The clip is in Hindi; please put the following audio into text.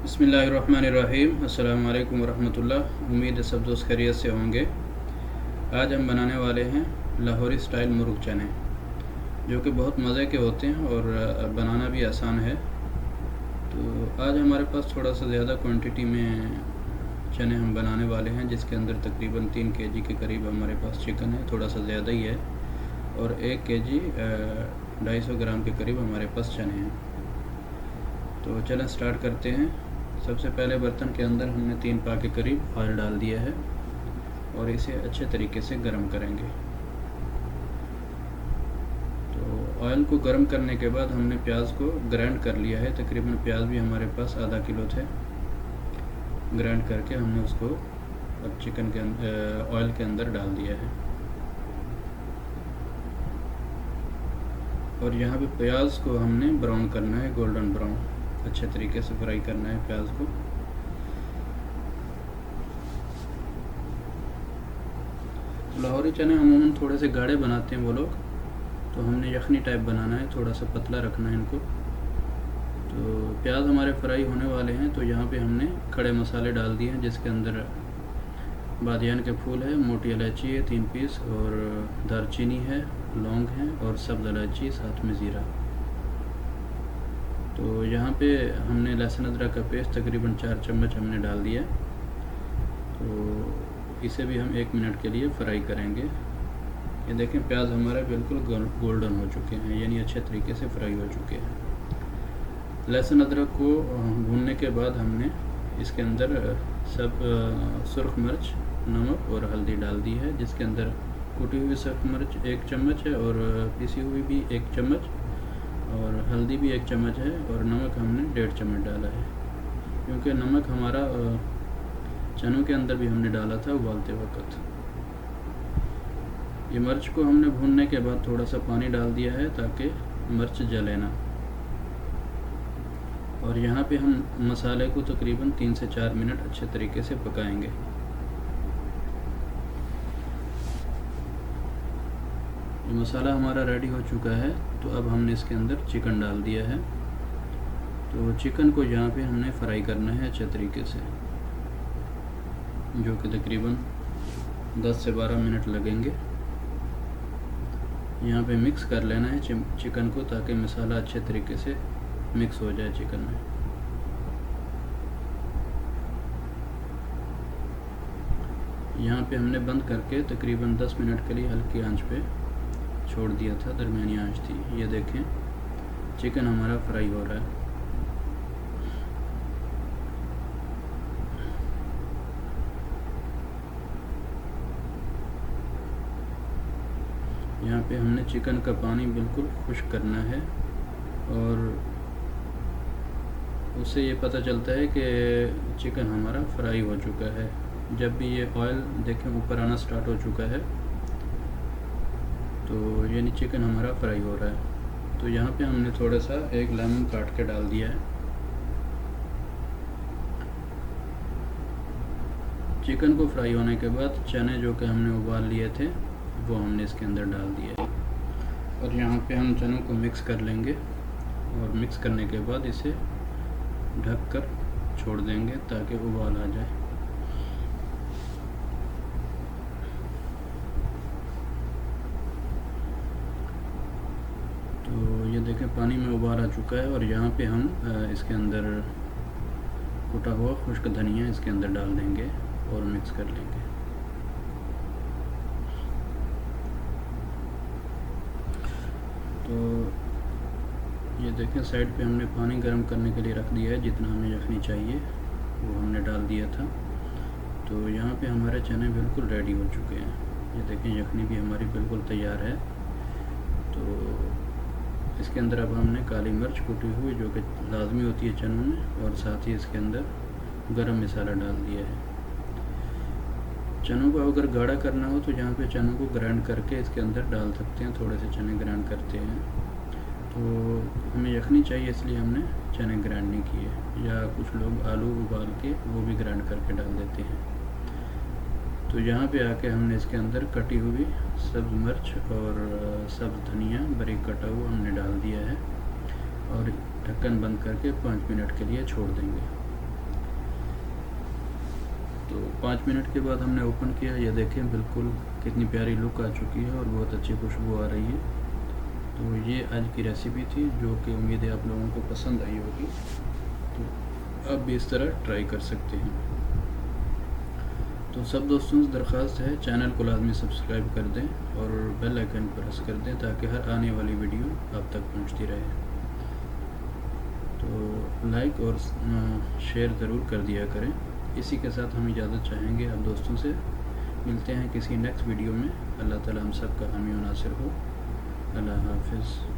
बिस्मिल्लाहिर्रहमानिर्रहीम। अस्सलाम वालेकुम वरहमतुल्लाह। उम्मीद है सब दोस्त खैरियत से होंगे। आज हम बनाने वाले हैं लाहौरी स्टाइल मुर्ग चने, जो कि बहुत मज़े के होते हैं और बनाना भी आसान है। तो आज हमारे पास थोड़ा सा ज़्यादा क्वांटिटी में चने हम बनाने वाले हैं, जिसके अंदर तकरीबन 3 केजी के करीब हमारे पास चिकन है, थोड़ा सा ज़्यादा ही है, और 1 केजी 250 ग्राम के करीब हमारे पास चने हैं। तो चलें स्टार्ट करते हैं। सबसे पहले बर्तन के अंदर हमने 3 पा के करीब ऑयल डाल दिया है और इसे अच्छे तरीके से गर्म करेंगे। तो ऑयल को गर्म करने के बाद हमने प्याज को ग्राइंड कर लिया है। तकरीबन प्याज भी हमारे पास आधा किलो थे। ग्राइंड करके हमने उसको अब चिकन के ऑयल के अंदर डाल दिया है। और यहाँ पे प्याज को हमने ब्राउन करना है, गोल्डन ब्राउन, अच्छे तरीके से फ्राई करना है प्याज को। लाहौरी चने अमूमन थोड़े से गाढ़े बनाते हैं वो लोग, तो हमने यखनी टाइप बनाना है, थोड़ा सा पतला रखना है इनको। तो प्याज हमारे फ्राई होने वाले हैं, तो यहाँ पे हमने खड़े मसाले डाल दिए हैं, जिसके अंदर बादियान के फूल है, मोटी इलायची है 3 पीस, और दालचीनी है, लौंग है, और सब्ज़ इलायची, साथ में ज़ीरा। तो यहाँ पे हमने लहसुन अदरक का पेस्ट तकरीबन 4 चम्मच हमने डाल दिया। तो इसे भी हम 1 मिनट के लिए फ्राई करेंगे। ये देखें प्याज हमारे बिल्कुल गोल्डन हो चुके हैं, यानी अच्छे तरीके से फ्राई हो चुके हैं। लहसुन अदरक को भूनने के बाद हमने इसके अंदर सब सुर्ख मिर्च, नमक और हल्दी डाल दी है, जिसके अंदर कुटी हुई सुर्ख मिर्च 1 चम्मच है, और पिसी हुई भी 1 चम्मच, और हल्दी भी 1 चम्मच है, और नमक हमने 1.5 चम्मच डाला है, क्योंकि नमक हमारा चनों के अंदर भी हमने डाला था उबालते वक्त। ये मिर्च को हमने भूनने के बाद थोड़ा सा पानी डाल दिया है ताकि मिर्च जले ना। और यहाँ पे हम मसाले को तकरीबन 3 से 4 मिनट अच्छे तरीके से पकाएंगे। ये मसाला हमारा रेडी हो चुका है, तो अब हमने इसके अंदर चिकन डाल दिया है। तो चिकन को यहाँ पे हमने फ्राई करना है अच्छे तरीके से, जो कि तकरीबन 10 से 12 मिनट लगेंगे। यहाँ पे मिक्स कर लेना है चिकन को, ताकि मसाला अच्छे तरीके से मिक्स हो जाए चिकन में। यहाँ पे हमने बंद करके तकरीबन 10 मिनट के लिए हल्की आंच पे छोड़ दिया था, दरमियानी आंच थी। ये देखें चिकन हमारा फ्राई हो रहा है। यहाँ पे हमने चिकन का पानी बिल्कुल खुश्क करना है, और उससे ये पता चलता है कि चिकन हमारा फ्राई हो चुका है। जब भी ये ऑयल देखें ऊपर आना स्टार्ट हो चुका है, तो यानी चिकन हमारा फ्राई हो रहा है। तो यहाँ पे हमने थोड़ा सा 1 लेमन काट के डाल दिया है। चिकन को फ्राई होने के बाद चने जो कि हमने उबाल लिए थे वो हमने इसके अंदर डाल दिए, और यहाँ पे हम चनों को मिक्स कर लेंगे, और मिक्स करने के बाद इसे ढक कर छोड़ देंगे ताकि उबाल आ जाए। तो ये देखें पानी में उबाल आ चुका है, और यहाँ पे हम इसके अंदर कुटा हुआ खुश्क धनिया इसके अंदर डाल देंगे और मिक्स कर लेंगे। तो ये देखें साइड पे हमने पानी गर्म करने के लिए रख दिया है, जितना हमें यखनी चाहिए वो हमने डाल दिया था। तो यहाँ पे हमारे चने बिल्कुल रेडी हो चुके हैं। ये देखें यखनी भी हमारी बिल्कुल तैयार है। तो इसके अंदर अब हमने काली मिर्च कुटी हुई, जो कि लाजमी होती है चनों में, और साथ ही इसके अंदर गरम मसाला डाल दिया है। चनों को अगर गाढ़ा करना हो तो यहाँ पे चनों को ग्राइंड करके इसके अंदर डाल सकते हैं, थोड़े से चने ग्राइंड करते हैं। तो हमें यखनी चाहिए इसलिए हमने चने ग्राइंड नहीं किए, या कुछ लोग आलू उबाल के वो भी ग्राइंड करके डाल देते हैं। तो यहाँ पे आके हमने इसके अंदर कटी हुई सब्ज़ मिर्च और सब्ज़ धनिया बारीक कटा हुआ हमने डाल दिया है, और ढक्कन बंद करके 5 मिनट के लिए छोड़ देंगे। तो 5 मिनट के बाद हमने ओपन किया, ये देखें बिल्कुल कितनी प्यारी लुक आ चुकी है और बहुत अच्छी खुशबू आ रही है। तो ये आज की रेसिपी थी, जो कि उम्मीद है आप लोगों को पसंद आई होगी। तो आप भी इस तरह ट्राई कर सकते हैं। तो सब दोस्तों से दरख्वास्त है, चैनल को लाजमी सब्सक्राइब कर दें और बेल आइकन प्रेस कर दें ताकि हर आने वाली वीडियो आप तक पहुंचती रहे। तो लाइक और शेयर ज़रूर कर दिया करें। इसी के साथ हम इजाज़त चाहेंगे आप दोस्तों से। मिलते हैं किसी नेक्स्ट वीडियो में। अल्लाह ताला हम सब का हामी और नासिर हो। अल्लाह हाफ़िज़।